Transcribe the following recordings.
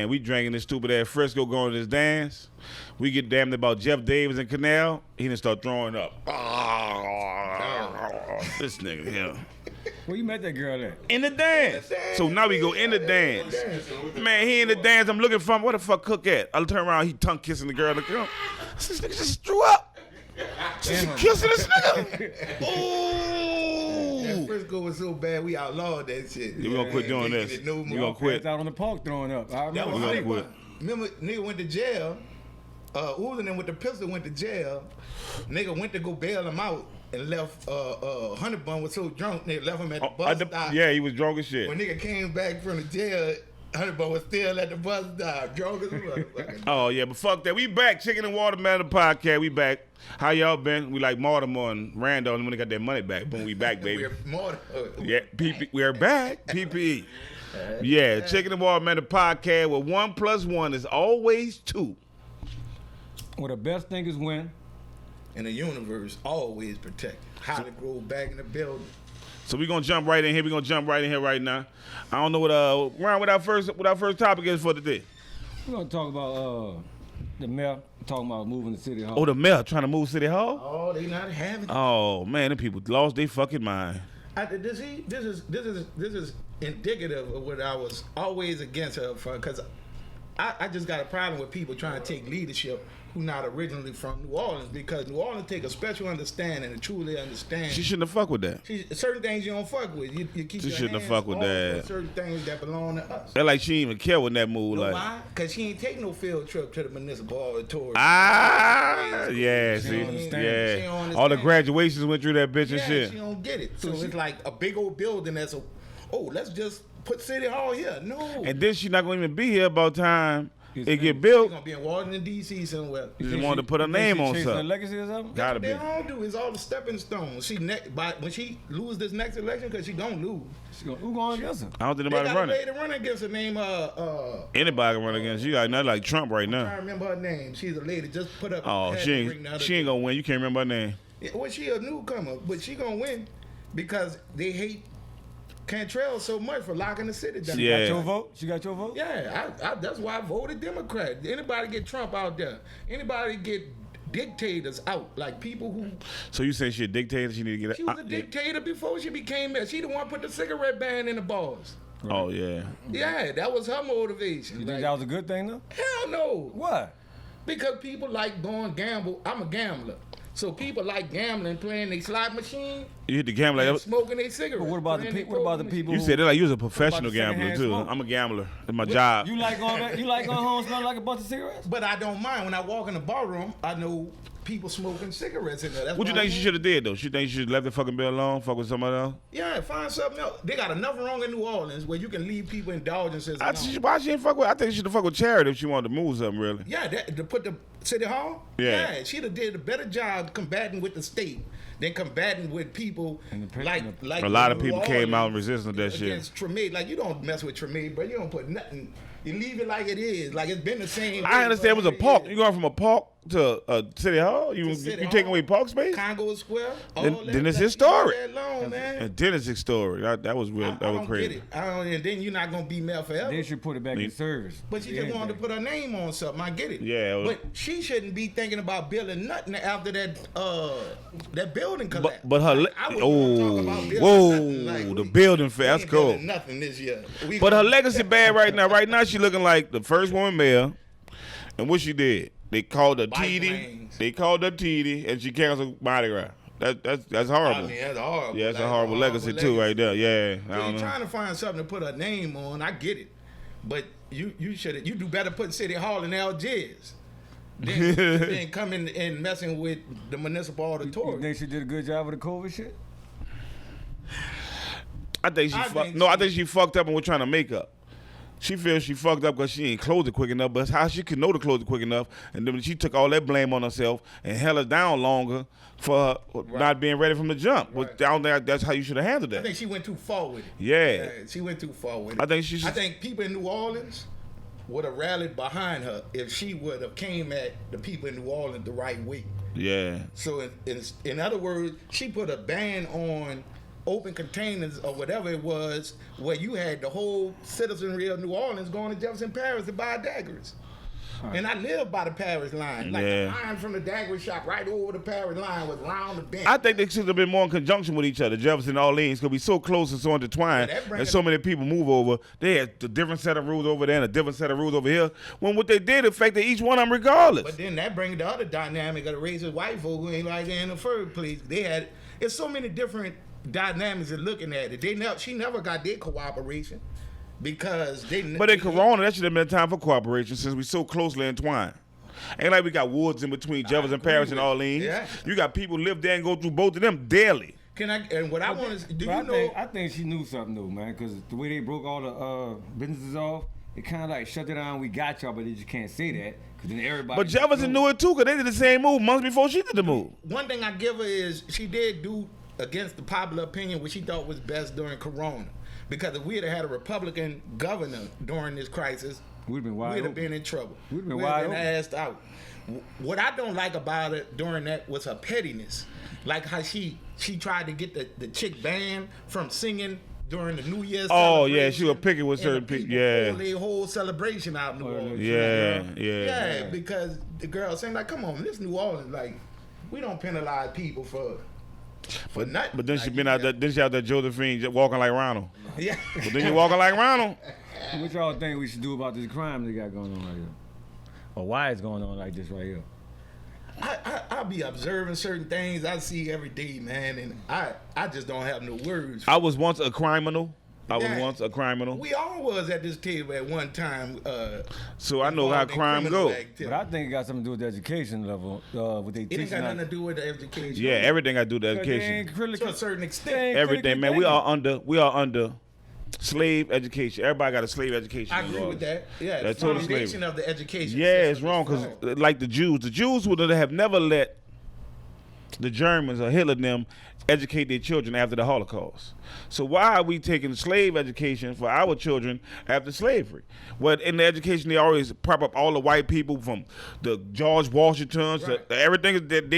man, we drinking this stupid ass Frisco going to this dance. We get damn near about Jeff Davis and Canal. He done start throwing up. This nigga here. Where you met that girl at? In the dance. So now we go in the dance. Man, he in the dance. I'm looking for him. Where the fuck Cook at? I turn around. He tongue kissing the girl. This nigga just threw up. Just kissing this nigga. Ooh. That Frisco was so bad, we outlawed that shit. Yeah, we gonna quit doing this. We gonna quit. Out on the park throwing up. I remember. We gonna quit. Remember, nigga went to jail. Uzi and them with the pistol went to jail. Nigga went to go bail him out and left. Honey Bun was so drunk, they left him at the bus stop. Yeah, he was drunk as shit. When nigga came back from the jail, Honey Bun was still at the bus stop, drunk as a motherfucker. Oh yeah, but fuck that. We back. Chicken and Watermelon Podcast. We back. How y'all been? We like Mortimer and Randall when they got their money back. Boom, we back, baby. Yeah, we're back. PPE. Yeah, Chicken and Watermelon Podcast where 1 + 1 is always 2. Well, the best thing is when. And the universe always protect. Holly Grove back in the building. So we gonna jump right in here. We gonna jump right in here right now. I don't know what what our first topic is for today. We're gonna talk about the mayor talking about moving to City Hall. Oh, the mayor trying to move City Hall? Oh, they not having it. Oh man, them people lost their fucking mind. This is indicative of what I was always against her for, because I just got a problem with people trying to take leadership who not originally from New Orleans, because New Orleans take a special understanding and truly understand. She shouldn't have fucked with that. Certain things you don't fuck with. You keep She your shouldn't have hands fucked with off that. of certain things that belong to us. They're like she didn't even care when that move. Know like why? Because she ain't take no field trip to the municipal auditorium. Yeah, She see, don't understand. yeah. She don't understand. All the graduations went through that bitch and Yeah, shit. she don't get it. So it's like a big old building that's let's just put City Hall here. No. And then she not gonna even be here about time it get She's built. gonna be in Washington, D.C. somewhere. She just wanted to put her name on Her something. legacy or something? Gotta They be. all do is all the stepping stones. When she lose this next election, because she gonna lose. Who going against her? I don't think They nobody got a running. lady to run against her name. Anybody can run against you. Not like Trump right I now. can't remember her name. She's a lady. Just put up. Oh, she ain't gonna win. You can't remember her name. Well, she a newcomer, but she gonna win because they hate Cantrell so much for locking the city down. Yeah. Got your vote? She got your vote? Yeah, that's why I voted Democrat. Anybody get Trump out there? Anybody get dictators out? Like people who... So you say she a dictator? She need to get She was a dictator before she became mayor. She the one put the cigarette ban in the bars. Right. Oh, yeah. Yeah, that was her motivation. You think that was a good thing, though? Hell no. Why? Because people like going gamble. I'm a gambler. So people like gambling, playing their slot machine, You hit the gambler. and smoking their cigarette. But what about the people? You said that like you was a professional What about the gambler, secondhand too. smoke? I'm a gambler. It's my job. You like going back? You like going home smelling like a bunch of cigarettes? But I don't mind. When I walk in the barroom, I know people smoking cigarettes in there. That's What you why think she should have did, though? She think she should have left the fucking bill alone, fuck with somebody else? Yeah, find something else. They got enough wrong in New Orleans where you can leave people indulgences alone. Why she ain't fuck with? I think she should have fucked with Charity if she wanted to move something, really. Yeah, to put the City Hall? Yeah. She'd have did a better job combating with the state than combating with people like A lot of New people came out Orleans resisting that shit. against Tremaine. Like, you don't mess with Tremaine, bro. You don't put nothing. You leave it like it is. Like, it's been the same. I understand it was a park. You going from a park to a City Hall? You taking away park space? Congo Square? Then it's historic. Alone, man. And then it's historic. That was real. That was crazy. Get it. And then you're not gonna be mayor forever. They should put it back in service. But she just wanted to put her name on something. I get it. Yeah. But she shouldn't be thinking about building nothing after that building collapse. But her the building fair. That's cool. Nothing this year. But her legacy bad right now. Right now she looking like the first woman mayor. And what she did, they called her TD. They called her TD, and she canceled Mardi Gras. That's horrible. I mean, that's horrible. Yeah, it's a horrible legacy too, right there. Yeah. You're trying to find something to put her name on. I get it, but you do better put City Hall in Algiers than coming and messing with the municipal auditorium. You think she did a good job with the COVID shit? I think she fucked up and we're trying to make up. She feels she fucked up because she ain't closed it quick enough, but how she could know to close it quick enough, and then she took all that blame on herself and held her down longer for not being ready from the jump. Right. But down there, that's how you should have handled that. I think she went too far with it. Yeah. She went too far with it. I think people in New Orleans would have rallied behind her if she would have came at the people in New Orleans the right way. Yeah. So in other words, she put a ban on open containers or whatever it was, where you had the whole citizenry of New Orleans going to Jefferson Parish to buy daggers. And I lived by the Parish line. Like the line from the dagger shop right over the Parish line was round the bend. I think they should have been more in conjunction with each other. Jefferson and Orleans could be so close and so intertwined, and so many people move over. They had a different set of rules over there and a different set of rules over here. When what they did affected each one of them regardless. But then that brings the other dynamic of the racist white folk who ain't like in the first place. It's so many different dynamics of looking at it. She never got their cooperation. Because but in Corona, that should have been a time for cooperation since we so closely entwined. Ain't like we got woods in between Jefferson Parish and Orleans. Yeah. You got people live there and go through both of them daily. I think she knew something though, man, because the way they broke all the businesses off, it kind of like shut it down. We got y'all, but they just can't say that because then everybody. But Jefferson knew it too, because they did the same move months before she did the move. One thing I give her is she did do against the popular opinion what she thought was best during Corona. Because if we had had a Republican governor during this crisis, we'd have been in trouble. We'd have been asked out. What I don't like about it during that was her pettiness. Like how she tried to get the chick banned from singing during the New Year's celebration. Yeah, she was picking with certain people. Yeah. Their whole celebration out in New Orleans. Yeah, because the girl saying like, come on, this New Orleans, like, we don't penalize people for nothing. But then she been out there, out there Josephine walking like Ronald. Yeah. But then you walking like Ronald. What y'all think we should do about this crime they got going on right here? Or why it's going on like this right here? I'll be observing certain things I see every day, man, and I just don't have no words. I was once a criminal. We all was at this table at one time. So I know how crime goes. But I think it got something to do with the education level. What they teach. It ain't got nothing to do with the education. Yeah, everything got to do with the education. To a certain extent. Everything, man. We are under slave education. Everybody got a slave education. I agree with that. Yeah, that's the foundation of the education. Yeah, it's wrong because like the Jews would have never let the Germans or Hitler them educate their children after the Holocaust. So why are we taking slave education for our children after slavery? Well, in the education they always prop up all the white people from the George Washingtons to everything that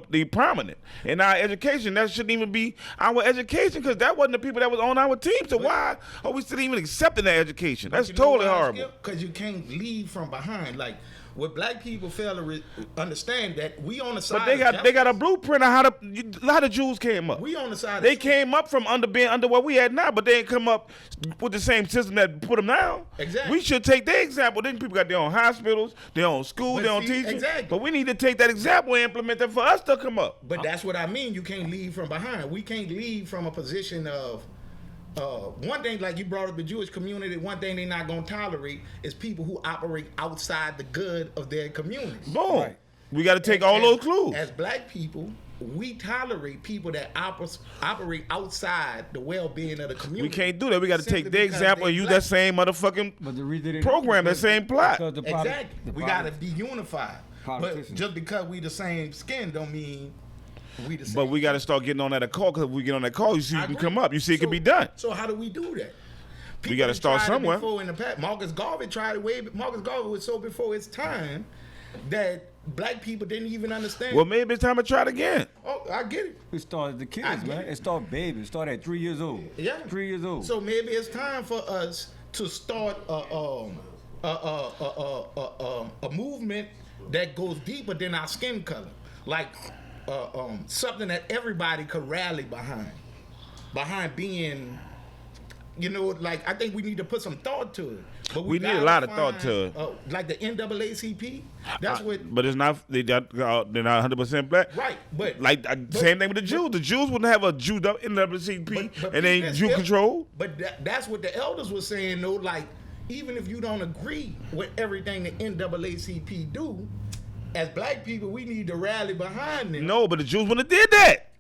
they prominent. In our education, that shouldn't even be our education because that wasn't the people that was on our team. So why are we still even accepting that education? That's totally horrible. Because you can't lead from behind. Like, what black people fail to understand that we on the side. But they got a blueprint of how the Jews came up. We on the side. They came up from being under what we had now, but they ain't come up with the same system that put them down. Exactly. We should take their example. Then people got their own hospitals, their own school, their own teachers. Exactly. But we need to take that example and implement that for us to come up. But that's what I mean. You can't lead from behind. We can't lead from a position of. One thing, like you brought up the Jewish community, one thing they're not going to tolerate is people who operate outside the good of their communities. Boom. Right. We got to take all those clues. As black people, we tolerate people that operate outside the well-being of the community. We can't do that. We got to take their example and use that same motherfucking program, that same plot. Exactly. We got to be unified. But just because we the same skin don't mean but we got to start getting on that call because if we get on that call, you see it can come up. You see it can be done. So how do we do that? We got to start somewhere. In the past, Marcus Garvey tried it way. Marcus Garvey was so before his time that black people didn't even understand. Well, maybe it's time to try it again. Oh, I get it. It started the kids, man. It started babies. It started at 3 years old. Yeah, 3 years old. So maybe it's time for us to start a movement that goes deeper than our skin color, like. Something that everybody could rally behind being, like I think we need to put some thought to it. But we need a lot of thought to it. Like the NAACP, that's what. But it's not. They're not 100% black. Right, but same thing with the Jews. The Jews wouldn't have a Jewed up NAACP and then Jew control. But that's what the elders were saying though. Like even if you don't agree with everything the NAACP do. As black people, we need to rally behind them. No, but the Jews wouldn't have did that.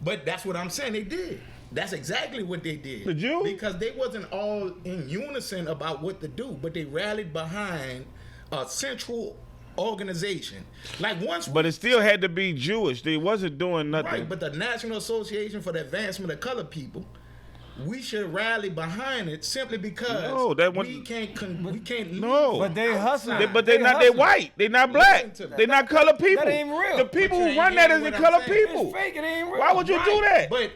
But that's what I'm saying. They did. That's exactly what they did. The Jews? Because they wasn't all in unison about what to do, but they rallied behind a central organization. But it still had to be Jewish. They wasn't doing nothing. Right, but the National Association for the Advancement of Colored People, we should rally behind it simply because we can't. No, but they hustling. But they're not. They're white. They're not black. They're not colored people. That ain't real. The people who run that isn't colored people. It's fake. It ain't real. Why would you do that? But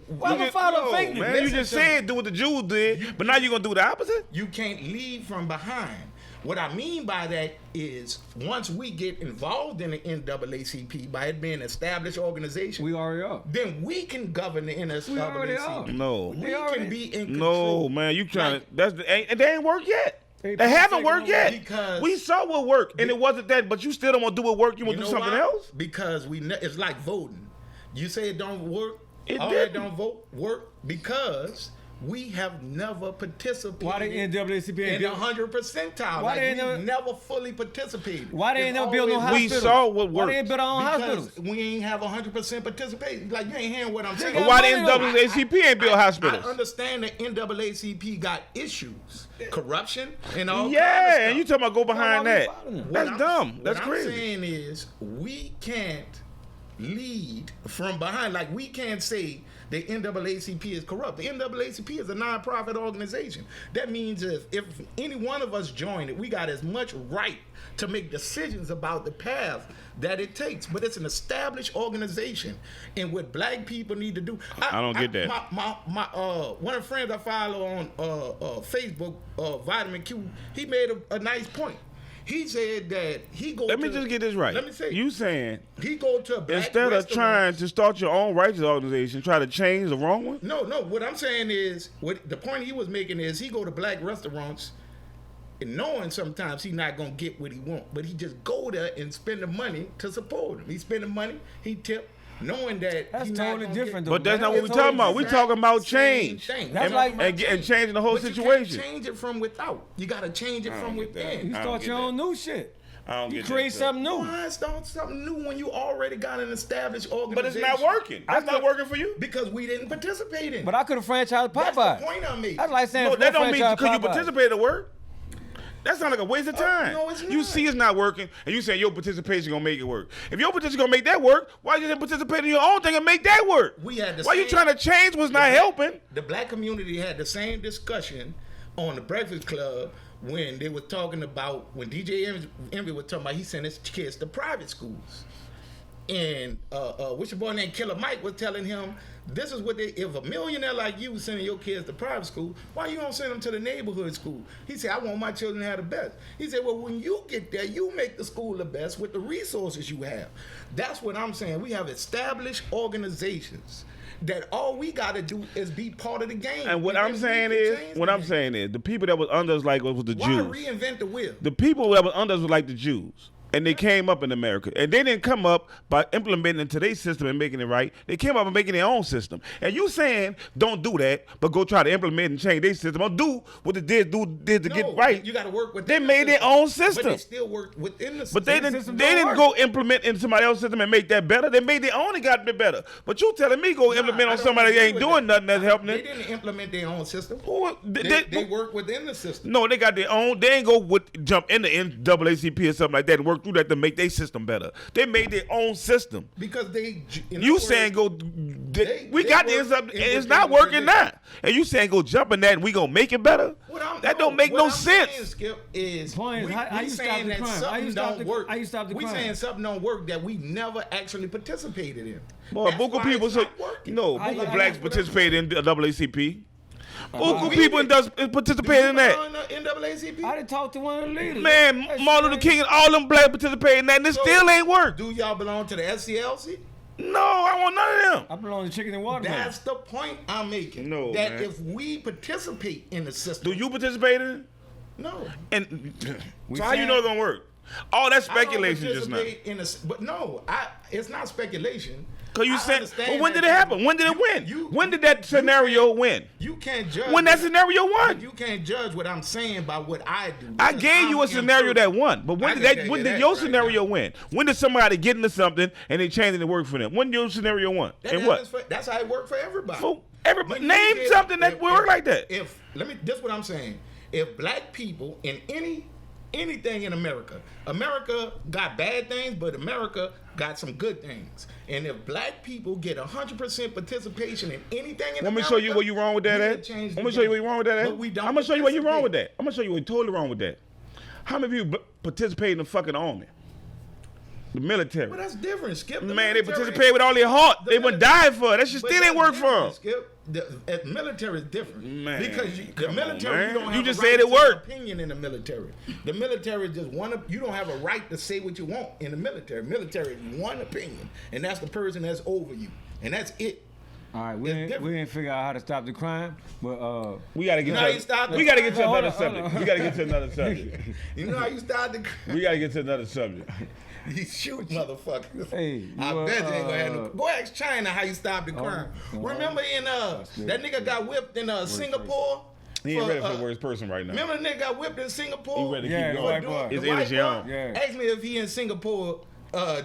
Why am I following fake news? Man, you just said do what the Jews did, but now you're gonna do the opposite? You can't lead from behind. What I mean by that is once we get involved in the NAACP by it being an established organization, We already are. then we can govern the NAACP. already are. No. We can be in control. No, man, you trying to they ain't work yet. They They haven't worked yet. Because we saw what worked, and it wasn't that, but you still don't want to do what work, you want to do something why? else? Because it's like voting. You say it don't work, It all didn't. that don't work because we have never participated Why the NAACP ain't in the built? 100 percentile. Why they we ain't never fully participated. Why they ain't It's never built no always- We hospitals? saw what Why worked. they ain't built our own Because hospitals? we ain't have 100% participation. Like, you ain't hearing what I'm saying. got Why the money though. NAACP ain't built hospitals? I understand the NAACP got issues, corruption, and all kinds of Yeah, stuff. and you talking about go behind Why we that. following them? That's dumb. That's what crazy. I'm saying is we can't lead from behind. Like, we can't say the NAACP is corrupt. The NAACP is a non-profit organization. That means if any one of us join it, we got as much right to make decisions about the path that it takes. But it's an established organization, and what black people need to do. I don't get that. My one of the friends I follow on Facebook, Vitamin Q, he made a nice point. He said that he go. Let me just get this right. Let me say. You saying He go to a black instead of restaurant. trying to start your own righteous organization, try to change the wrong one? No. What I'm saying is, what the point he was making is, he go to black restaurants, and knowing sometimes he not gonna get what he want, but he just go there and spend the money to support him. He spend the money, he tip, knowing that That's he not totally gonna different, get, though. But that's not man. what we It's talking about. We Exactly. talking about Same change. thing. That's And like- and changing the whole but situation. You can't change it from without. You gotta change it from get that. within. You I don't start get your that. own new shit. I don't You get create that, something new. Why start something new when you already got an established organization? But it's not working. That's not working for you. Because we didn't participate in it. But I could have franchised That's Popeye. the point I'm making. That's like saying No, that don't mean franchise because you Popeye. participate in work. That sounds like a waste of time. no, it's You not. see it's not working, and you saying your participation gonna make it work. If your participation gonna make that work, why you didn't participate in your own thing and make that work? We had the Why you same- trying to change what's not helping? The black community had the same discussion on the Breakfast Club when they were talking about, when DJ Envy was talking about he sent his kids to private schools. And what's your boy named Killer Mike was telling him, this is what if a millionaire like you sending your kids to private school, why you don't send them to the neighborhood school? He said, I want my children to have the best. He said, well, when you get there, you make the school the best with the resources you have. That's what I'm saying. We have established organizations that all we got to do is be part of the game. And what And I'm then saying we can is, change what the I'm game. saying is, the people that was under us like was the Why Jews. reinvent the wheel? The people that was under us was like the Jews. And they came up in America. And they didn't come up by implementing into their system and making it right. They came up and making their own system. And you saying don't do that, but go try to implement and change their system. Or do what they did to get right. You got to work with. They made their own But system. they still work within the system. But they didn't. system They don't didn't work. go implement in somebody else's system and make that better. They made their own and got it better. But you telling me go implement I on don't somebody that agree ain't with doing nothing that's helping They it. didn't implement their own system. Who- They work within the system. No, they got their own. They ain't go jump in the NAACP or something like that and work through that to make their system better. They made their own system. Because they. in You other saying words, go? We they got work this up. in It's within not the working religion. now. And you saying go jump in that and we gonna make it better? That don't make what no I'm sense. Saying, Skip, is Point is, we, how we you stop saying the that crime? How something you stop don't the- work. how you stop the we crime? saying something don't work that we never actually participated in. Boy, That's buku why people. it's So not working. no, I- buku I- blacks I- participate in the NAACP. Buku we- people does participate in that. On the NAACP? I done talked to one of the leaders. Man, That's Martin Luther crazy. King and all them blacks participate in that, and it So, still ain't work. Do y'all belong to the SCLC? No, I want none of them. I belong to Chicken and Watermelon. That's the point I'm making. No, that man. if we participate in the system, Do you participate in it? no. And We so how you saying- know it's gonna work? All that I don't speculation just now. participate in but no, it's not speculation. Cause you I said, understand well, when that did it happen? When did it win? you- When did that scenario win? You can't judge. When that scenario won? You can't judge what I'm saying by what I do. I because gave you a I'm scenario imperfect. that won, but I when can did tell that? you When did that your right scenario now. win? When did somebody get into something and they changed it to work for them? When did your scenario won? That And happens what? that's how it works for everybody. For everybody, When you name get- something that if- work if- like that. This is what I'm saying. If black people in anything in America got bad things, but America got some good things. And if black people get 100% participation in anything in Want me America, to show you where you wrong with that we at? can change the I'm gonna show you game. where you wrong with that at. But we don't I'm gonna show you where you wrong with participate. that. I'm gonna show you where you totally wrong with that. How many of you participate in the fucking army? The military. Well, that's different, Skip. Man, they participate with all their heart. They wouldn't die for it. That shit still ain't work for them. Skip. The military is different. Man, because the military, you don't have you just a right said it to worked. Opinion in the military. The military is just one. You don't have a right to say what you want in the military. Military is one opinion, and that's the person that's over you, and that's it. All right, we didn't figure out how to stop the crime, but we gotta get to another subject. We gotta get to another subject. You know how you start the crime? We gotta get to another subject. You shoot motherfuckers. Hey, I bet you ain't gonna have no. Go ask China how you stop the crime. Remember in that nigga got whipped in Singapore? He ain't ready for the worst person right now. Remember the nigga got whipped in Singapore? He ready to keep going. His energy on. Ask me if he in Singapore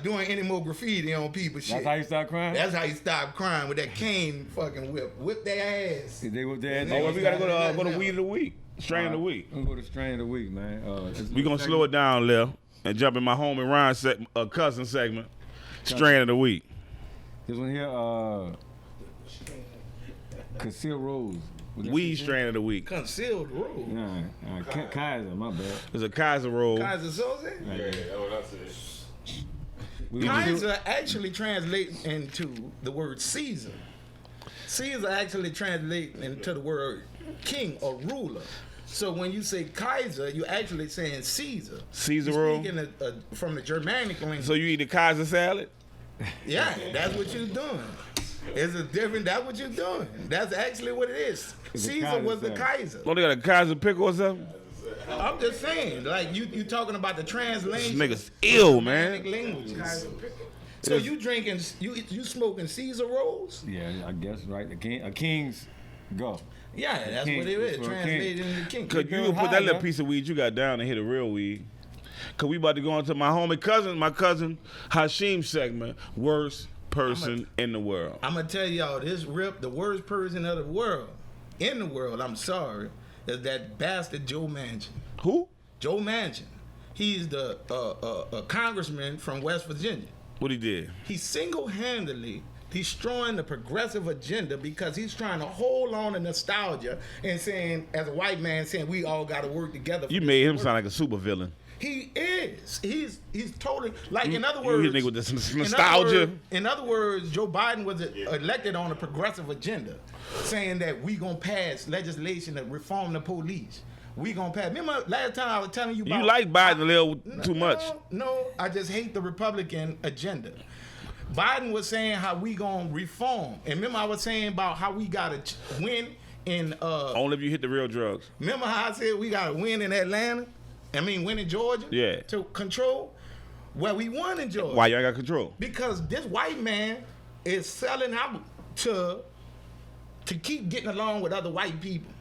doing any more graffiti on people shit. That's how you stop crime? That's how you stop crime, with that cane fucking whip. Whip their ass. They whip their ass. Oh, well, we gotta go to weed of the week. Strain of the week. We'll go to strain of the week, man. We gonna slow it down, Lil, and jump in my homie Ryan cousin segment. Strain of the week. This one here, Concealed Rose. Weed strain of the week. Concealed Rose. Nah, Kaiser, my bad. It's a Kaiser roll. Kaiser Soze? Yeah, that's what I said. Kaiser actually translates into the word Caesar. Caesar actually translates into the word king or ruler. So when you say Kaiser, you're actually saying Caesar. Caesar you're roll? speaking from the Germanic language. So you eat the Kaiser salad? Yeah, that's what you're doing. It's a different, that's what you're doing. That's actually what it is. Caesar was the Kaiser. Oh, they got a Kaiser pickle or something? I'm just saying, like you talking about the translation. This nigga's ill, man. Languages. So you drinking, you smoking Caesar rolls? Yeah, I guess, right? A king's go. Yeah, that's what it is. Translated into king. Cause you can put that little piece of weed you got down and hit a real weed. Cause we about to go into my cousin Hashim segment, worst person in the world. I'm gonna tell y'all this, Rip, the worst person of the world, in the world, I'm sorry, is that bastard Joe Manchin. Who? Joe Manchin. He's the congressman from West Virginia. What he did? He single-handedly destroying the progressive agenda because he's trying to hold on to nostalgia and saying, as a white man, saying we all got to work together. You made him sound like a supervillain. He is. He's totally, like, in other words, you nigga with this nostalgia. In other words, Joe Biden was elected on a progressive agenda, saying that we gonna pass legislation to reform the police. We gonna pass. Remember last time I was telling you about. You like Biden a little too much. No, I just hate the Republican agenda. Biden was saying how we gonna reform, and remember I was saying about how we gotta win in. Only if you hit the real drugs. Remember how I said we gotta win in Atlanta? Win in Georgia? Yeah. To control? Well, we won in Georgia. Why y'all got control? Because this white man is selling out to keep getting along with other white people.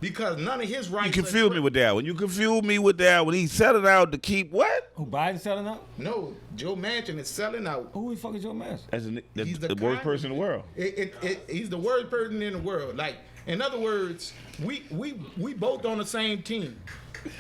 Because none of his rights. You confused me with that one. You confused me with that when he selling out to keep what? Who, Biden selling out? No, Joe Manchin is selling out. Who the fuck is Joe Manchin? He's the worst person in the world. He's the worst person in the world. Like, in other words, we both on the same team.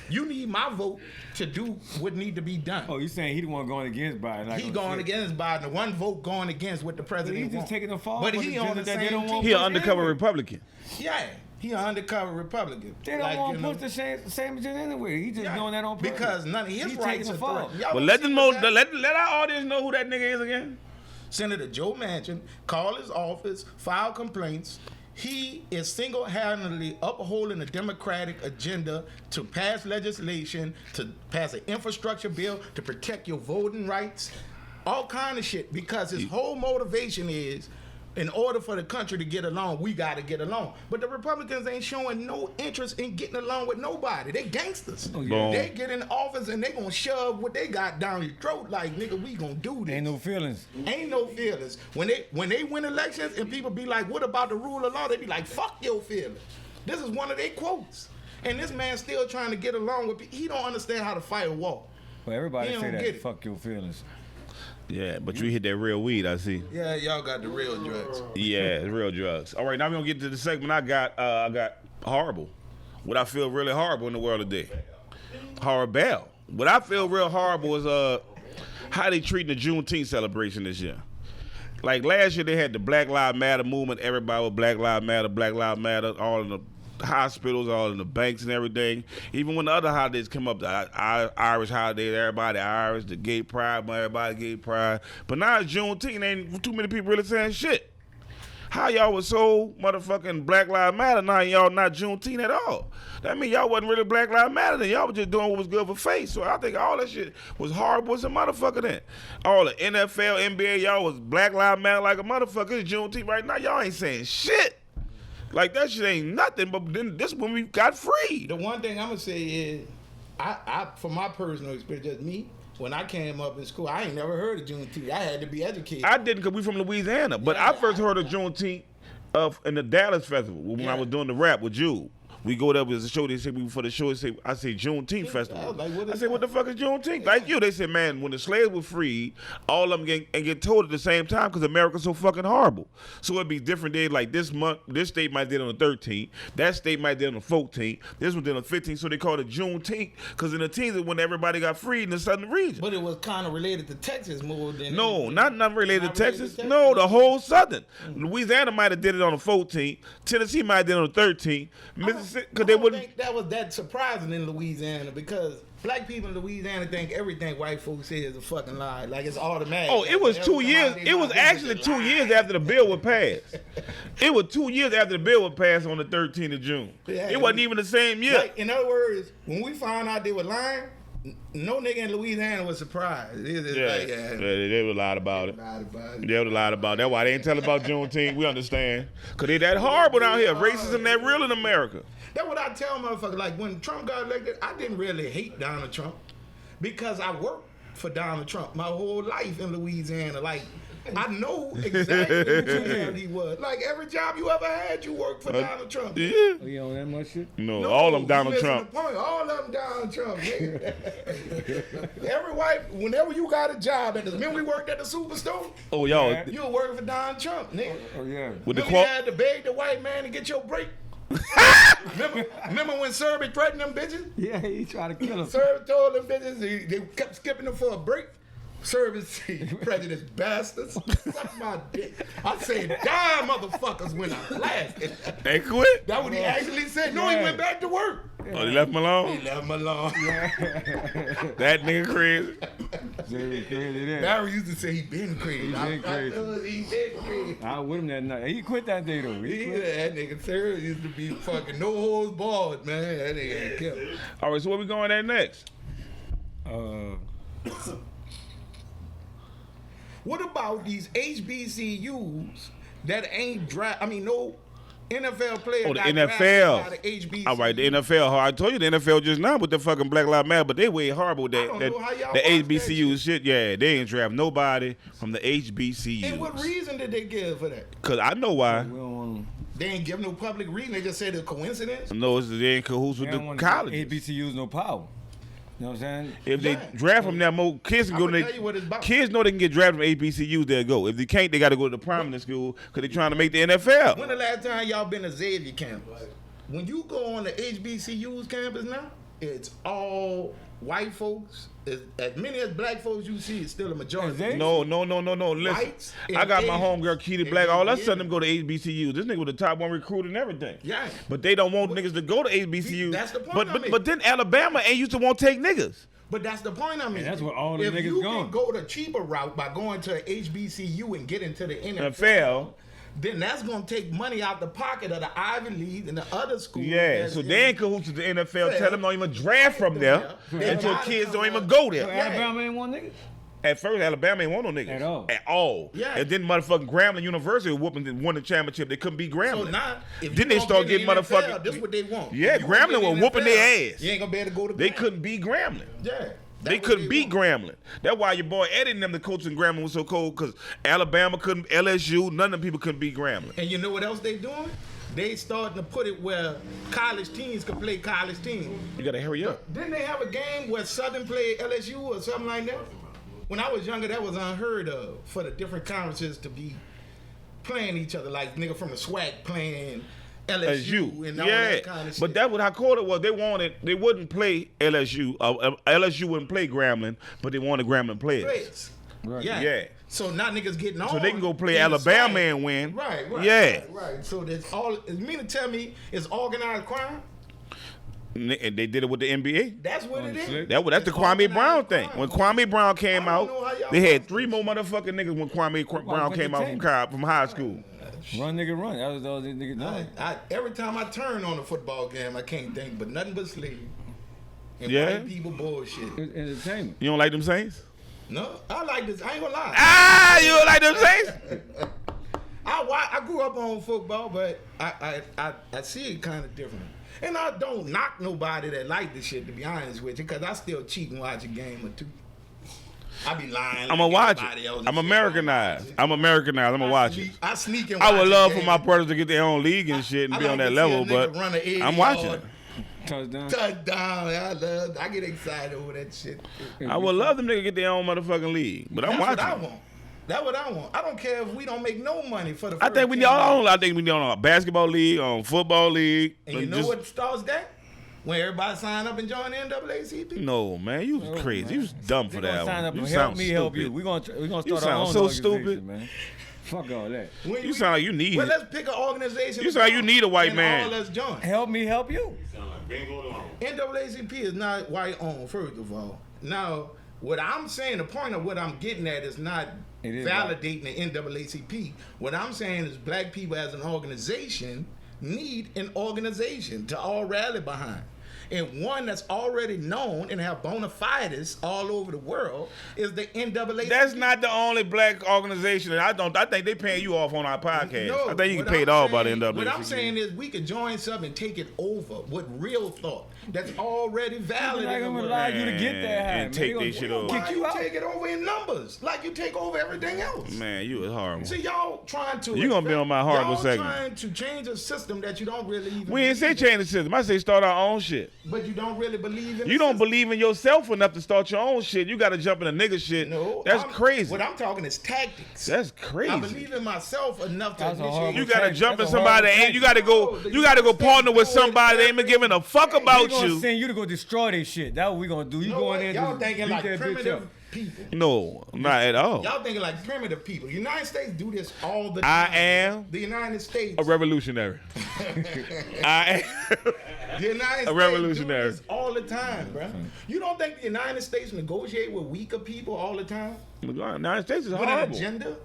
You need my vote to do what need to be done. Oh, you saying he the one going against Biden? Like he going against Biden. The one vote going against what the president wants. He's just taking a fall. But he on the same team. He an undercover Republican. Yeah. He an undercover Republican. They don't want to push the same agenda anyway. He just doing that on purpose. Because none of his rights are threatened. Well, let them know. Let our audience know who that nigga is again. Senator Joe Manchin called his office, filed complaints. He is single-handedly upholding the Democratic agenda to pass legislation, to pass an infrastructure bill to protect your voting rights, all kind of shit. Because his whole motivation is, in order for the country to get along, we got to get along. But the Republicans ain't showing no interest in getting along with nobody. They gangsters. Oh, yeah. They get in office and they gonna shove what they got down your throat like, nigga, we gonna do this. Ain't no feelings. Ain't no feelings. When they win elections and people be like, what about the rule of law? They be like, fuck your feelings. This is one of their quotes. And this man's still trying to get along with people. He don't understand how to fight a war. Well, everybody say that. Fuck your feelings. Yeah, but you hit that real weed, I see. Yeah, y'all got the real drugs. Yeah, it's real drugs. All right, now we're gonna get to the segment I got horrible. What I feel really horrible in the world today. Horrible. What I feel real horrible is how they treating the Juneteenth celebration this year. Like last year they had the Black Lives Matter movement, everybody was Black Lives Matter, all of the hospitals, all in the banks and everything. Even when the other holidays come up, the Irish holidays, everybody Irish, the gay pride, everybody gay pride. But now it's Juneteenth, ain't too many people really saying shit. How y'all was so motherfucking Black Lives Matter, now y'all not Juneteenth at all? That mean y'all wasn't really Black Lives Matter then. Y'all was just doing what was good for face. So I think all that shit was horrible as a motherfucker then. All the NFL, NBA, y'all was Black Lives Matter like a motherfucker. It's Juneteenth right now. Y'all ain't saying shit. Like that shit ain't nothing, but then this when we got free. The one thing I'm gonna say is, I from my personal experience, just me, when I came up in school, I ain't never heard of Juneteenth. I had to be educated. I didn't, because we from Louisiana, but I first heard of Juneteenth in the Dallas Festival when I was doing the rap with Jude. We go there with the show. They say before the show. I say Juneteenth festival. I said, what the fuck is Juneteenth? Like you, they said, man, when the slaves were freed, all of them get told at the same time because America's so fucking horrible. So it'd be different days. Like this month, this state might did on the 13th. That state might did on the 14th. This one did on the 15th. So they called it Juneteenth because in the teens is when everybody got freed in the southern region. But it was kind of related to Texas more than no, not related to Texas. No, the whole southern. Louisiana might have did it on the 14th. Tennessee might have did it on the 13th. Mississippi, because they wouldn't. That was that surprising in Louisiana because black people in Louisiana think everything white folks say is a fucking lie. Like it's automatic. Oh, it was 2 years. It was actually 2 years after the bill was passed. It was 2 years after the bill was passed on the 13th of June. Yeah, it wasn't even the same year. Like, in other words, when we found out they were lying, no nigga in Louisiana was surprised. They were lied about it. They were lied about it. That's why they ain't tell about Juneteenth. We understand. Because they that horrible out here. Racism that real in America. That's what I tell motherfuckers. Like, when Trump got elected, I didn't really hate Donald Trump because I worked for Donald Trump my whole life in Louisiana. Like, I know exactly what job he was. Like, every job you ever had, you worked for Donald Trump. Yeah. Oh, you on that much shit? No, all of them Donald Trump. All of them Donald Trump, nigga. Every white, whenever you got a job, when we worked at the Superstore, oh, y'all. You were working for Donald Trump, nigga. Oh, yeah. With remember you had to beg the white man to get your break? remember when Serby threatened them bitches? Yeah, he tried to kill him. Serby told them bitches they kept skipping them for a break. Serby said, prejudice bastards. Suck my dick. I said, die motherfuckers when I blasted. They quit? That's what he actually said. No, he went back to work. Oh, they left him alone? He left him alone. That nigga crazy. Barry used to say he been crazy. He been crazy. He been crazy. I was with him that night. He quit that day though. That nigga Sarah used to be fucking no holds barred, man. That nigga had killed. All right, so where we going at next? What about these HBCUs that ain't draft? I mean, no NFL player. Oh, the got drafted NFL. by the HBCU. All right, the NFL. I told you the NFL just now with the fucking Black Lives Matter, but they way horrible with that. The HBCU shit. Yeah, they ain't draft nobody from the HBCUs. And what reason did they give for that? Because I know why. They ain't give no public reason. They just said it's a coincidence. No, they ain't cahoots with the colleges. HBCUs no power. You know what I'm saying? If they draft from there, more kids can go. Kids know they can get drafted from HBCUs. They'll go. If they can't, they got to go to the prominent school because they're trying to make the NFL. When the last time y'all been to Xavier campus? When you go on the HBCU's campus now, it's all white folks. As many as black folks you see, it's still a majority. No. Listen, I got my homegirl Keely Black. All us sudden them go to HBCUs. This nigga was the top one recruit and everything. Yeah. But they don't want niggas to go to HBCUs. That's the point. But then Alabama ain't used to want to take niggas. But that's the point I mean. And that's where all the niggas going. If you can go the cheaper route by going to HBCU and get into the NFL, then that's going to take money out the pocket of the Ivy League and the other schools. Yeah, so they ain't cahoots with the NFL. Tell them don't even draft from there until kids don't even go there. So Alabama ain't want niggas? At first, Alabama ain't want no niggas. At all. Yeah. And then motherfucking Grambling University won the championship. They couldn't beat Grambling. So now, then they start getting motherfucking. This what they want. Yeah, Grambling was whooping their ass. You ain't going to be able to go to Grambling. They couldn't beat Grambling. Yeah. They couldn't beat Grambling. That's why your boy Eddie and them, the coach in Grambling, was so cold because Alabama couldn't, LSU, none of them people couldn't beat Grambling. And you know what else they doing? They starting to put it where college teams can play college teams. You got to hurry up. Didn't they have a game where Southern played LSU or something like that? When I was younger, that was unheard of for the different conferences to be playing each other. Like nigga from the SWAC playing LSU and all that kind of shit. But that's what I called it was. They wouldn't play LSU. LSU wouldn't play Grambling, but they wanted Grambling players. Right. Yeah. So now niggas getting on. So they can go play Alabama and win. Right. Yeah. Right. So that's all. You mean to tell me it's organized crime? And they did it with the NBA. That's what it is. That's the Kwame Brown thing. When Kwame Brown came out, they had 3 more motherfucking niggas when Kwame Brown came out from high school. Run, nigga, run. That was all these niggas doing. Every time I turn on a football game, I can't think but nothing but sleep. And white people bullshit. It's entertainment. You don't like them Saints? No, I like this. I ain't gonna lie. You don't like them Saints? I grew up on football, but I see it kind of different. And I don't knock nobody that like this shit, to be honest with you, because I still cheat and watch a game or two. I be lying. I'm gonna watch it. I'm Americanized. I'm gonna watch it. I sneak and watch I would love for my brothers to get their own league and shit and be on that level, but I'm watching it. Touchdown. I get excited over that shit. I would love them to get their own motherfucking league, but I'm watching. That's what I want. I don't care if we don't make no money for the. I think we need on a basketball league, on football league. And you know what starts that? When everybody sign up and join the NAACP? No, man, you was crazy. Man. You was dumb for that. Sign up you and sound help you. We're gonna start our own so organization, stupid, man. Fuck all that. You sound like you need. Well, let's pick an organization. You sound like you need a white man. All us join. Help me help you. You sound like bingo alone. NAACP is not white owned. First of all, now what I'm saying, the point of what I'm getting at is not validating the NAACP. What I'm saying is black people as an organization need an organization to all rally behind. And one that's already known and have bona fides all over the world is the NAACP. That's not the only black organization. I think they paying you off on our podcast. No, I think you get paid off by the NAACP. What I'm saying is we could join something and take it over with real thought that's already valid. I'm gonna allow you to get that high, and take this shit over. Why you take it over in numbers like you take over everything else? Man, you is horrible. See, y'all trying to. You gonna be on my horrible segment. Y'all trying to change a system that you don't really even. We ain't say change the system. I say start our own shit. But you don't really believe in. You don't believe in yourself enough to start your own shit. You got to jump in a nigga shit. No, that's crazy. What I'm talking is tactics. That's crazy. I believe in myself enough to initiate. You got to jump in somebody and you got to go partner with somebody that ain't been giving a fuck about you. We're gonna send you to go destroy this shit. That's what we gonna do. You go in there. Y'all thinking like primitive people. No, not at all. Y'all thinking like primitive people. The United States do this all the time. I am the United States a revolutionary. I am the United a revolutionary. States do this all the time, bro. You don't think the United States negotiate with weaker people all the time? The United States is with horrible. An agenda?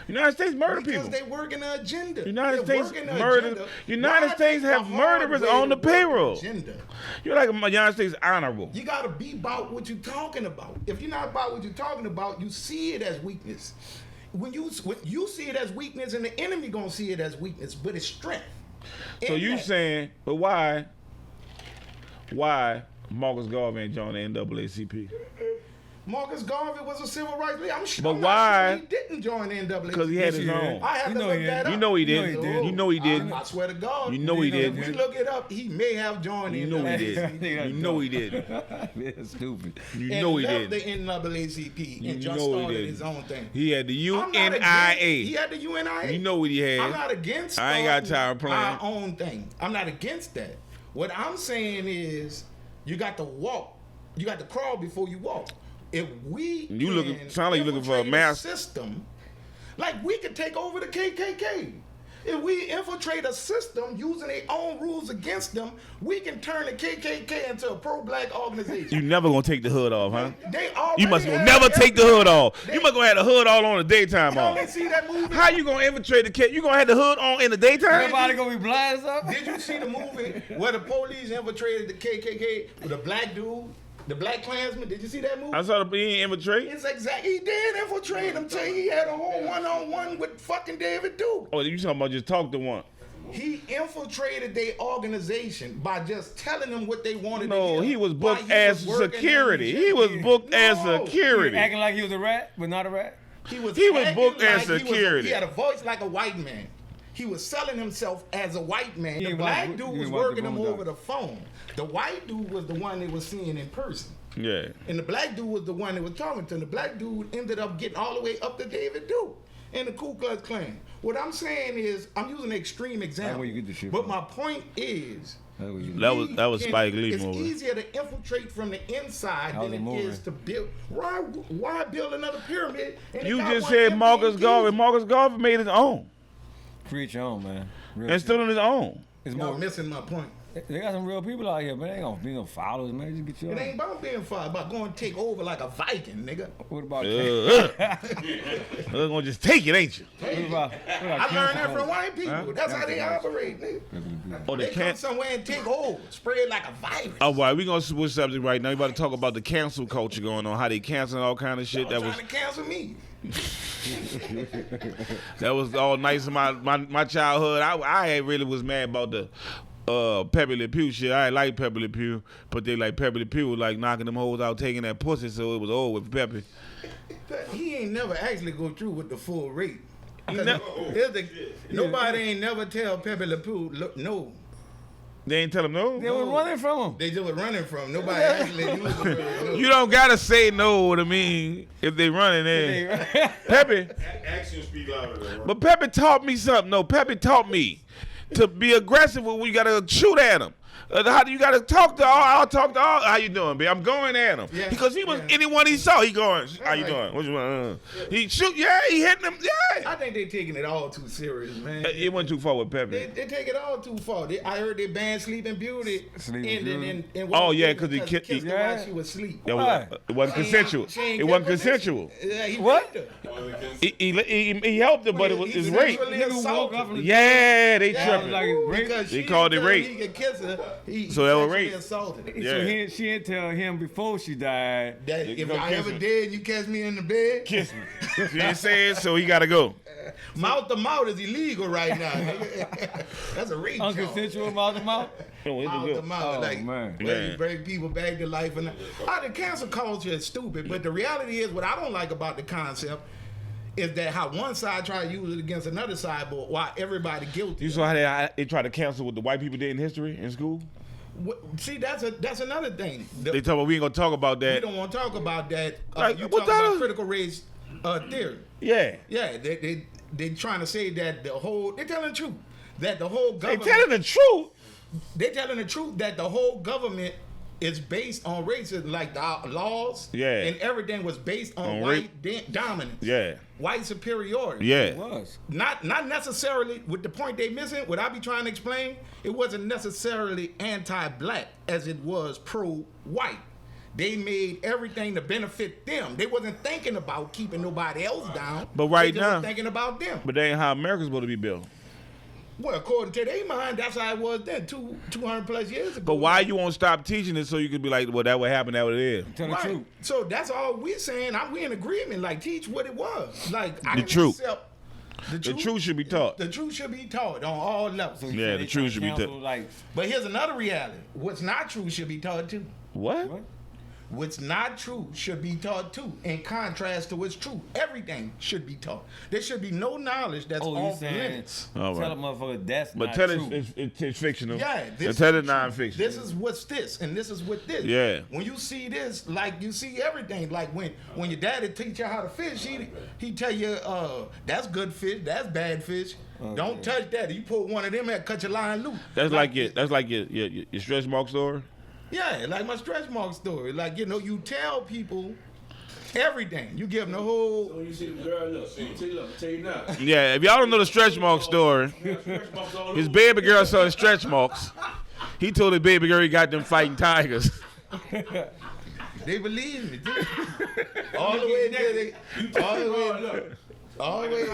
United States murder people. Because they work in an agenda. United States murder. United States have murderers on the payroll. You're like the United States honorable. You gotta be about what you're talking about. If you're not about what you're talking about, you see it as weakness. When you see it as weakness, and the enemy gonna see it as weakness, but it's strength. So you saying, but why Marcus Garvey ain't joined the NAACP? Marcus Garvey was a civil rights leader. I'm sure. But why? He didn't join the NAACP because he had his own. I have to look that up. You know he did. You know he did. I swear to God. You know he did. If we look it up, he may have joined the NAACP. You know he did. That's stupid. You know he did. The NAACP and just started his own thing. He had the UNIA. He had the UNIA. You know what he had. I'm not against. I ain't got time playing our own thing. I'm not against that. What I'm saying is, you got to walk. You got to crawl before you walk. If we sound like you looking for a mass system, like we could take over the KKK. If we infiltrate a system using their own rules against them, we can turn the KKK into a pro-black organization. You never gonna take the hood off, huh? You must never take the hood off. You must gonna have the hood all on the daytime off. See that movie? How you gonna infiltrate the K? You gonna have the hood on in the daytime? Everybody gonna be blind or something? Did you see the movie where the police infiltrated the KKK with a black dude? The Black Klansman, did you see that movie? I saw the being infiltrate. It's exactly, he did infiltrate him till he had a whole one-on-one with fucking David Duke. Oh, you talking about just talk to one? He infiltrated their organization by just telling them what they wanted to hear. No, he was booked as security. He was booked as security. Acting like he was a rat, but not a rat? He was booked as security. He had a voice like a white man. He was selling himself as a white man. The black dude was working him over the phone. The white dude was the one they was seeing in person. Yeah. And the black dude was the one they was talking to. And the black dude ended up getting all the way up to David Duke and the Ku Klux Klan. What I'm saying is, I'm using an extreme example. Where you get the shit but from. my point is, That was Spike Lee It's movie. easier to infiltrate from the inside than it is to build. Why build another pyramid? And You it got just one said empty Marcus and Garvey. easy? Marcus Garvey made his own. Create your own, man. Real And shit. still on his own. It's Y'all more. missing my point. They got some real people out here, man. They ain't gonna be no followers, man. Just get your It own. ain't about being far, about going to take over like a Viking, nigga. What about They're gonna just take it, ain't you? what about I learned that from white people. That's how they operate, nigga. Oh, They come somewhere and take over, spread like a virus. All right, we gonna switch subject right now. We about to talk about the cancel culture going on, how they canceling all kind of shit. Y'all That was trying to cancel me. that was all nice in my childhood. I ain't really was mad about the Pepe Le Pew shit. I ain't like Pepe Le Pew, but they like Pepe Le Pew was like knocking them hoes out, taking that pussy, so it was over with Pepe. He ain't never actually go through with the full rate. never- Nobody ain't never tell Pepe Le Pew, look, no. They ain't tell him no. They were running from him. They just was running from him. Nobody actually used the word no. You don't gotta say no to me if they running in. Pepe, Actions speak louder than words. but Pepe taught me something. No, Pepe taught me to be aggressive when you gotta shoot at him. How do you gotta talk to all? I'll talk to all. How you doing, B? I'm going at him because he was anyone he saw. He going. How you doing? What you want? He shoot. Yeah, he hitting him. Yeah. I think they taking it all too serious, man. It went too far with Pepe. They take it all too far. I heard they banned Sleeping Beauty. Oh, yeah, 'cause he kissed her yeah. while she was asleep. That Why? it wasn't consensual. She ain't It wasn't get permission. consensual. Yeah, he What? raped her. He helped her, but it was He rape. sexually Nigga woke assaulted up her. from the Yeah, they Yeah, tripping. like it's rape. because They she called didn't it tell him rape. He could kiss her. He So that was sexually rape. assaulted her. Yeah. So she didn't tell him before she died. That You if go I kiss ever her. did, and you catch me in the bed. Kiss me. She didn't say it, so he gotta go. Mouth to mouth is illegal right now. Nigga. That's a rape charge. Unconsensual mouth to mouth. Mouth to mouth, Oh, like man. where Man. you bring people back to life. And the cancel culture is stupid, but the reality is, what I don't like about the concept is that how one side try to use it against another side, but why everybody guilty. You saw how they tried to cancel what the white people did in history in school? See, that's another thing. They talk about we ain't gonna talk about We that. don't want to talk about that. Like, You what talking about the- critical race theory? Yeah. Yeah, they trying to say that they're telling the truth that the whole They government telling the truth. they're telling the truth that the whole government is based on racism, like the laws, Yeah. and everything was based on On white dominance, Yeah. white superiority. Yeah. It was. Not necessarily with the point they missing. What I be trying to explain, it wasn't necessarily anti-black as it was pro-white. They made everything to benefit them. They wasn't thinking about keeping nobody else down. But right they just now- was thinking about them. But that ain't how America's supposed to be built. Well, according to their mind, that's how it was then, 200 plus years ago. But why you won't stop teaching it so you could be like, well, that what happened, that what it is. Tell the Right. truth. So that's all we're saying. We in agreement. Like, teach what it was. Like, I The can truth. accept The truth should be taught. The truth should be taught on all levels. Yeah, the truth should be taught. taught. Like, But here's another reality. What's not true should be taught too. What? what? What's not true should be taught too. In contrast to what's true, everything should be taught. There should be no knowledge that's Oh, you off saying? limits. All Tell right. a motherfucker that's But not tell true. it's fictional. Yeah, And tell it non-fiction. This is what's this, and this is what this. Yeah. When you see this, like you see everything. Like when your daddy teach you how to fish, he tell you, that's good fish, that's bad fish. Don't touch that. You put one of them and cut your line loose. That's like your stretch mark story. Yeah, like my stretch mark story. Like, you tell people everything. You give them the whole. When you see the girl, look, tell you now. Yeah, if y'all don't know the stretch mark story, his baby girl saw the stretch marks. He told his baby girl he got them fighting tigers. They believe me. Too. All the way there. All the way.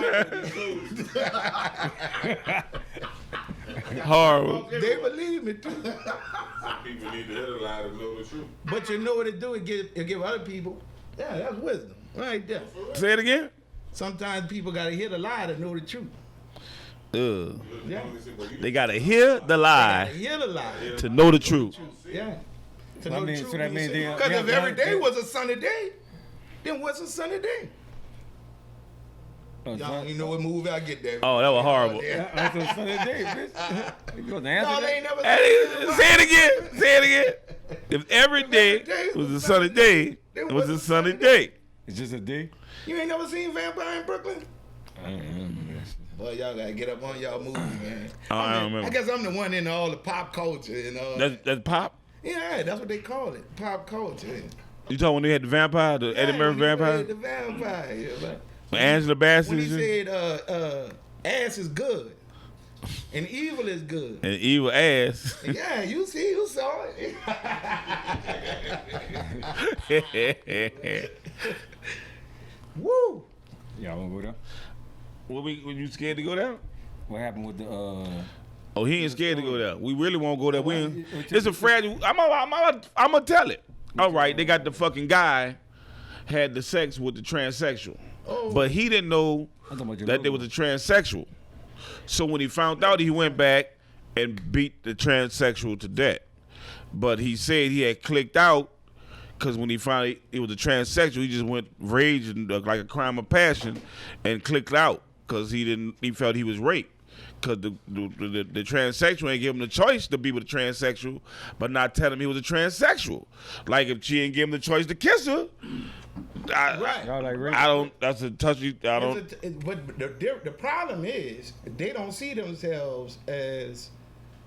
Horrible. They believe me too. People need to hear the lie to know the truth. But you know what it do? It give other people. Yeah, that's wisdom right there. Say it again. Sometimes people gotta hear the lie to know the truth. Ugh. Yeah. They gotta hear the lie Hear the lie. to know the truth. Yeah. To I know mean, the truth. so that means they- Because yeah, if every that- day was a sunny day, then what's a sunny day? Y'all ain't know what movie I get there. Oh, that was horrible. Yeah. That's a Sunday day, bitch. You go to answer Y'all that? ain't never Say it again. Say it again. If every day was a sunny day, it was a sunny day. It's just a day. You ain't never seen Vampire in Brooklyn? I don't know. Boy, y'all gotta get up on y'all movies, man. I don't remember. I guess I'm the one in all the pop culture, you know. That's pop? Yeah, that's what they call it, pop culture. You talking when they had the vampire, the Eddie Murphy vampire? The vampire, yeah. When Angela Bassett. When he said, ass is good, and evil is good. And evil ass. Yeah, you saw it. Woo! Y'all wanna go there? Were you scared to go down? What happened with the? Oh, he ain't scared to go there. We really won't go there. It's a fragile. I'm gonna tell it. All right, they got the fucking guy had the sex with the transsexual, but he didn't know that there was a transsexual. So when he found out, he went back and beat the transsexual to death. But he said he had clicked out because when he found it was a transsexual, he just went raging like a crime of passion and clicked out because he felt he was raped. Because the transsexual ain't give him the choice to be with a transsexual, but not tell him he was a transsexual. Like if she ain't give him the choice to kiss her, I don't. That's a touchy. I don't. But the problem is they don't see themselves as,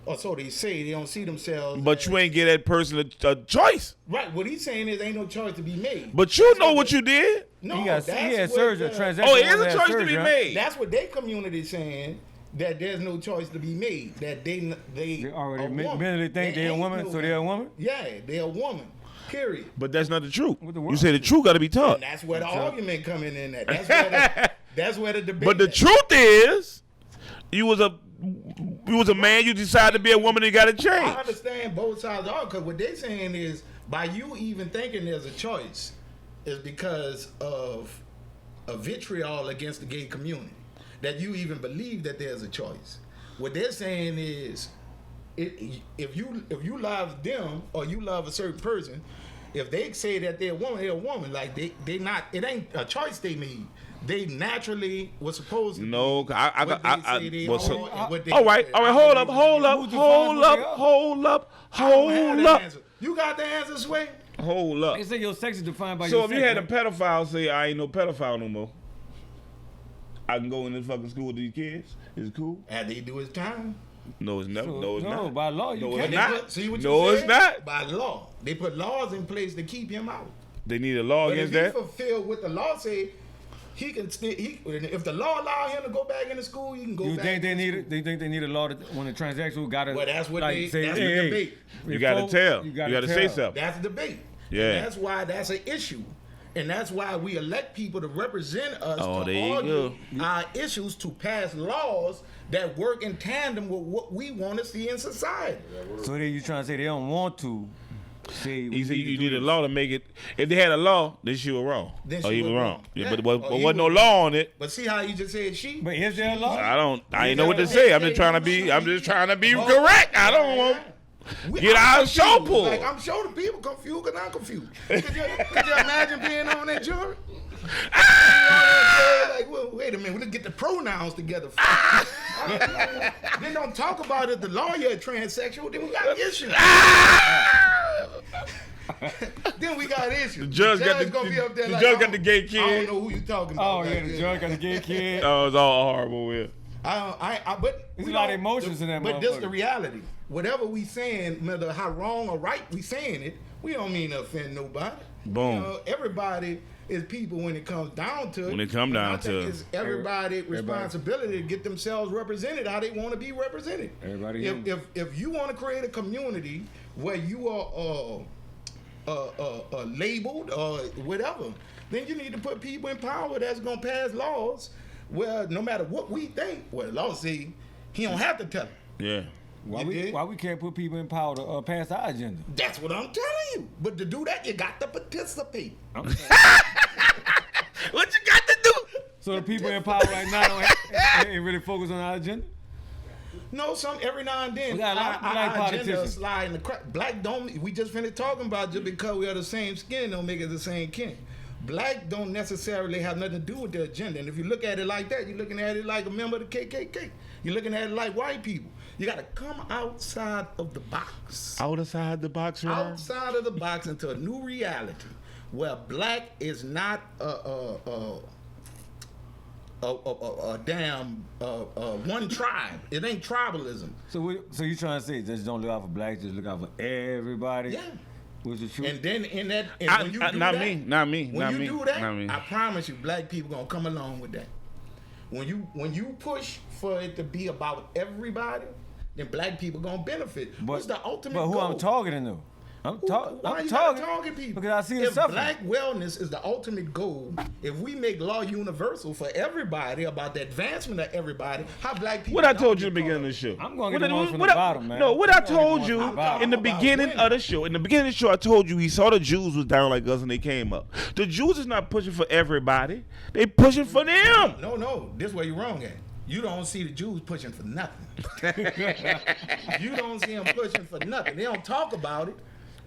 or so they say. They don't see themselves. But you ain't give that person a choice. Right. What he's saying is ain't no choice to be made. But you know what you did. No, he had surgery. Oh, it is a choice to be made. That's what their community is saying. That there's no choice to be made. That they already mentally think they're a woman, so they're a woman. Yeah, they're a woman. Period. But that's not the truth. You say the truth got to be taught. And that's where the argument coming in at. That's where the debate. But the truth is, you was a man. You decided to be a woman. And you got to change. I understand both sides are because what they're saying is by you even thinking there's a choice is because of a vitriol against the gay community. That you even believe that there's a choice. What they're saying is, if you love them or you love a certain person, if they say that they're a woman, they're a woman. Like they not. It ain't a choice they made. They naturally were supposed to. No, all right. Hold up. You got the answer, Sway? Hold up. They say your sex is defined by so your if sex. you had a pedophile say, I ain't no pedophile no more, I can go in this fucking school with these kids. Is it cool? After he do his time. No, it's never. No, it's not. No, by law you can't. Not. See what no, it's not. By law, they put laws in place to keep him out. They need a law against that. If he fulfill what the law say, he can still. If the law allow him to go back into school, he can go back. You think they need a law when the transsexual got to? Well, that's what like, they. say, That's the debate. You got to tell. You got to say something. That's the debate. Yeah. And that's why that's an issue. And that's why we elect people to represent us to there argue our issues, to pass laws that work in tandem with what we want to see in society. So then you trying to say they don't want to say you need a law to make it. If they had a law, then she was wrong. He was wrong. Yeah, but there wasn't no law on it. But see how you just said she? But is there a law? I ain't know what to say. I'm just trying to be correct. I don't want. Get our show pulled. Like I'm sure the people confused because I'm confused. Could you imagine being on that jury? Like, well, wait a minute, let's get the pronouns together. Then don't talk about it. The lawyer transsexual. Then we got issues. Then we got issues. The judge got the gay kid. I don't know who you talking about. Oh yeah, the judge got the gay kid. Oh, it's all horrible. Yeah. But there's a lot of emotions in that. But this the reality. Whatever we saying, no matter how wrong or right we saying it, we don't mean to offend nobody. Boom. You know, everybody is people when it comes down to it. When it comes down to it, it's everybody's responsibility to get themselves represented how they want to be represented. Everybody. If you want to create a community where you are labeled or whatever, then you need to put people in power that's gonna pass laws where no matter what we think, well, the law say he don't have to tell them. Yeah. Why we can't put people in power to pass our agenda? That's what I'm telling you. But to do that, you got to participate. What you got to do? So the people in power right now ain't really focused on our agenda? No, every now and then we got a lot of black politicians slide in the crack. Black don't. We just finished talking about just because we are the same skin don't make it the same kin. Black don't necessarily have nothing to do with the agenda. And if you look at it like that, you're looking at it like a member of the KKK. You're looking at it like white people. You got to come outside of the box. Outside the box, right? Outside of the box into a new reality where black is not a damn one tribe. It ain't tribalism. So you trying to say just don't look out for blacks, just look out for everybody? Yeah. Which is true. And then when you do not that, me, not me, when not you me, do that, not me. I promise you, black people gonna come along with that. When you push for it to be about everybody, then black people gonna benefit. What's the ultimate But who goal? I'm targeting though? Why I'm you talking target people? because I see the if suffering. black wellness is the ultimate goal, if we make law universal for everybody about the advancement of everybody, how black people? What I told you in the beginning of the show. I'm going to get the ones from the bottom, man. No, what I told you in the about beginning women. of the show. In the beginning of the show, I told you he saw the Jews was down like us and they came up. The Jews is not pushing for everybody. They pushing for them. No, this is where you're wrong at. You don't see the Jews pushing for nothing. You don't see them pushing for nothing. They don't talk about it.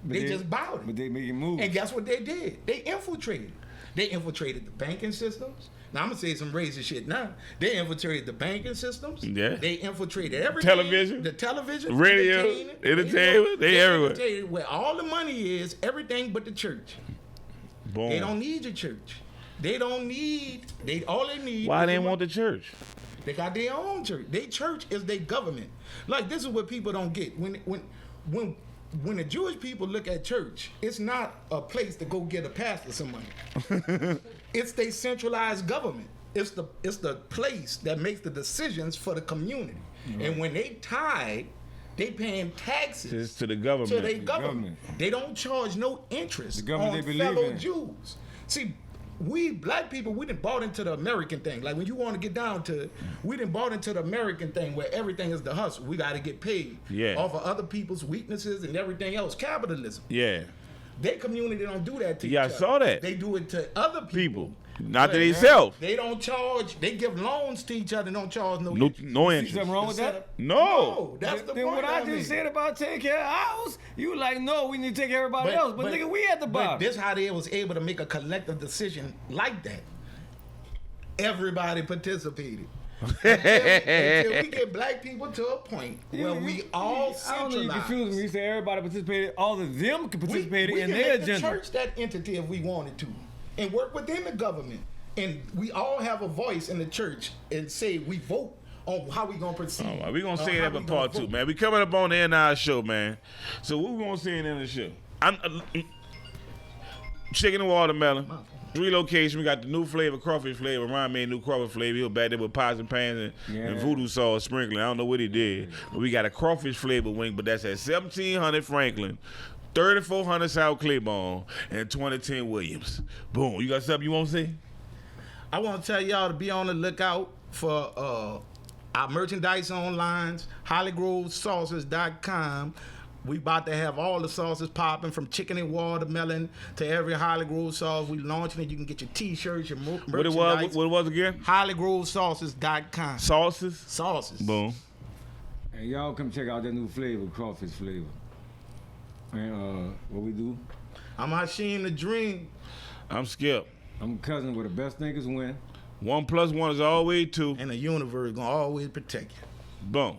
They just bowed it. But they making moves. And guess what they did? They infiltrated. They infiltrated the banking systems. Now I'm gonna say some racist shit now. They infiltrated the banking systems. Yeah. They infiltrated everything. Television. The television. Radio. Entertainment. They everywhere. infiltrated where all the money is, everything but the church. Boom. They don't need your church. They don't need. All they need. Why is they the want the church? They got their own church. Their church is their government. Like, this is what people don't get. When the Jewish people look at church, it's not a place to go get a pastor some money. It's their centralized government. It's the place that makes the decisions for the community. Mm-hmm. And when they tithe, they paying taxes It's to the government. to their government. They don't charge no interest The government on they believe fellow in. Jews. See, we black people, we done bought into the American thing. Like, when you want to get down to it, we done bought into the American thing where everything is the hustle. We got to get paid off of other people's weaknesses and everything else. Capitalism. Yeah. Their community don't do that to each Yeah, I other. saw that. They do it to other people. Not to themselves. They don't charge. They give loans to each other and don't charge no No interest. interest. Something wrong with that? No. That's the Then point what I mean. just said about taking care of ours, you like, no, we need to take care of everybody else. But nigga, we at the But bottom. this how they was able to make a collective decision like that. Everybody participated. Until we get black people to a point where we all I don't know, you centralize. confused me. You say everybody participated, all of them participated we in can their make agenda. the church that entity if we wanted to, and work within the government. And we all have a voice in the church and say we vote on how we gonna proceed. All right, we gonna say how that we in gonna part two, vote. man. We coming up on the end of our show, man. So what we gonna say in the end of the show? Chicken and watermelon. 3 locations. We got the new flavor, crawfish flavor. Ryan made new crawfish flavor. He was back there with pots and pans and voodoo sauce sprinkling. I don't know what he did. But we got a crawfish flavor wing, but that's at 1700 Franklin, 3400 South Claiborne, and 2010 Williams. Boom. You got something you want to say? I want to tell y'all to be on the lookout for our merchandise online, hollygrovesauces.com. We about to have all the sauces popping, from chicken and watermelon to every Holly Grove sauce. We launching it. You can get your T-shirts, your merchandise. What it was again? hollygrovesauces.com. Sauces? Sauces. Boom. And y'all come check out that new flavor, crawfish flavor. And what we do? I'm Hashim the Dream. I'm Skip. I'm cousin where the best niggas win. 1 + 1 is always 2. And the universe gonna always protect you. Boom.